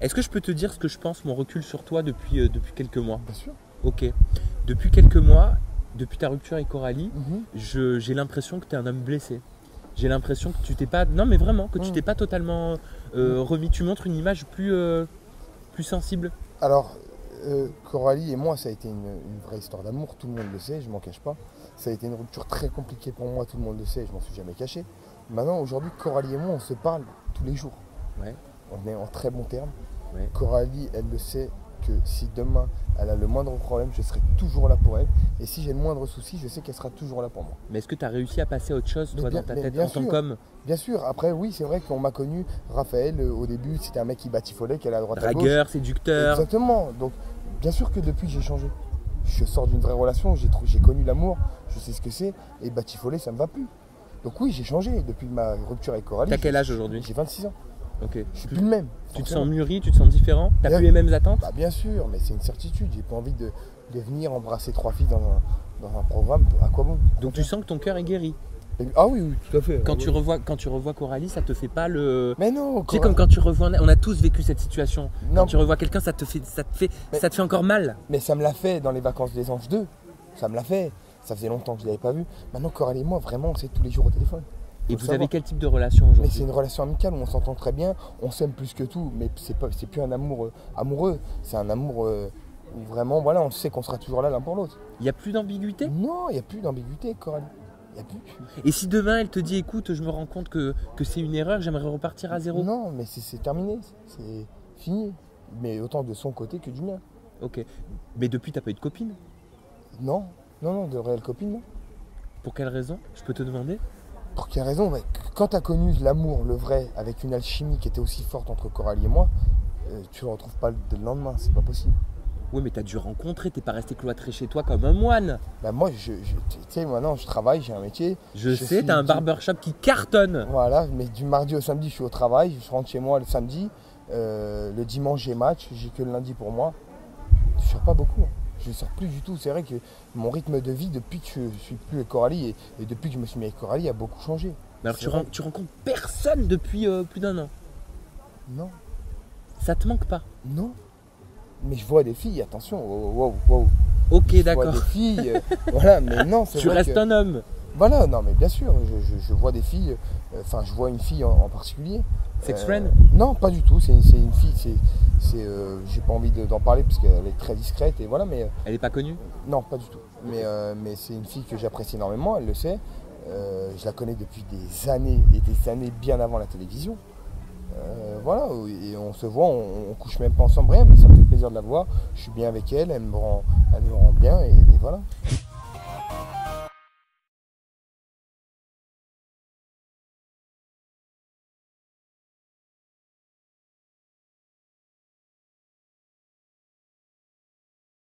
Est-ce que je peux te dire ce que je pense, mon recul sur toi depuis quelques mois? Bien sûr. Ok. Depuis quelques mois, depuis ta rupture avec Coralie, Mhm. j'ai l'impression que tu es un homme blessé. J'ai l'impression que tu t'es pas. Non, mais vraiment, que tu t'es pas totalement remis. Tu montres une image plus sensible. Alors, Coralie et moi, ça a été une vraie histoire d'amour, tout le monde le sait, je m'en cache pas. Ça a été une rupture très compliquée pour moi, tout le monde le sait, je m'en suis jamais caché. Maintenant, aujourd'hui, Coralie et moi, on se parle tous les jours. Ouais, On est en très bons termes. ouais. Coralie, elle le sait que si demain elle a le moindre problème, je serai toujours là pour elle. Et si j'ai le moindre souci, je sais qu'elle sera toujours là pour moi. Mais est-ce que tu as réussi à passer à autre chose, toi, dans ta tête, en tant qu'homme? Bien sûr, après oui, c'est vrai qu'on m'a connu, Raphaël, au début, c'était un mec qui batifolait, qui allait à droite à gauche. Dragueur, séducteur. Exactement. Donc, bien sûr que depuis, j'ai changé. Je sors d'une vraie relation, j'ai connu l'amour, je sais ce que c'est, et batifoler, ça me va plus. Donc oui, j'ai changé depuis ma rupture avec Coralie. T'as quel âge aujourd'hui? J'ai 26 ans. Ok. Je suis plus le même. Tu te forcément. sens mûri, tu te sens différent? T'as Bien- plus les mêmes attentes? Bah, bien sûr, mais c'est une certitude. J'ai pas envie de venir embrasser 3 filles dans un programme. À quoi bon? Donc tu sens que ton cœur est guéri. Ah oui, oui, tout à fait. Quand Oui. tu revois Coralie, ça te fait pas le. Mais non, Tu sais, comme quand tu revois. On a tous vécu cette situation. Non. Quand tu revois quelqu'un, ça te fait encore mal. Mais ça me l'a fait dans les vacances des Anges 2. Ça me l'a fait. Ça faisait longtemps que je l'avais pas vu. Maintenant, Coralie et moi, vraiment, on s'est tous les jours au téléphone. Et Faut vous savoir. avez quel type de relation Mais c'est aujourd'hui? une relation amicale où on s'entend très bien, on s'aime plus que tout, mais c'est plus un amour amoureux. C'est un amour où vraiment, voilà, on sait qu'on sera toujours là l'un pour l'autre. Il n'y a plus d'ambiguïté? Non, il n'y a plus d'ambiguïté, Coralie. Il n'y a plus. Et si demain elle te dit écoute, je me rends compte que c'est une erreur, j'aimerais repartir à zéro? Non, mais c'est terminé, c'est fini. Mais autant de son côté que du mien. Ok. Mais depuis, t'as pas eu de copine? Non, non, non, de réelle copine, non. Pour quelle raison? Je peux te demander? Pour quelle raison? Bah, quand tu as connu l'amour, le vrai, avec une alchimie qui était aussi forte entre Coralie et moi, tu ne le retrouves pas le lendemain, c'est pas possible. Oui, mais t'as dû rencontrer, t'es pas resté cloîtré chez toi comme un moine. Bah moi, tu sais, maintenant, je travaille, j'ai un métier. Je sais, suis t'as un du- barbershop qui cartonne. Voilà, mais du mardi au samedi, je suis au travail, je rentre chez moi le samedi. Le dimanche, j'ai match, j'ai que le lundi pour moi. Je sors pas beaucoup, hein. Je sors plus du tout. C'est vrai que mon rythme de vie, depuis que je suis plus avec Coralie et depuis que je me suis mis avec Coralie, a beaucoup changé. Mais alors C'est vrai. tu rencontres personne depuis plus d'un an. Non, Ça te manque pas? non. Mais je vois des filles, attention, wow, wow. Ok, Je vois d'accord. des filles, voilà, mais non, c'est Tu vrai restes que... un homme. Voilà, non, mais bien sûr, je vois des filles, enfin, je vois une fille en particulier. Sex friend? Non, pas du tout, c'est une fille, j'ai pas envie d'en parler parce qu'elle est très discrète et voilà, mais Elle est pas connue? non, pas du tout. Mais c'est une fille que j'apprécie énormément, elle le sait. Je la connais depuis des années et des années bien avant la télévision. Voilà, et on se voit, on couche même pas ensemble, rien, mais ça me fait plaisir de la voir. Je suis bien avec elle, elle me rend bien et voilà.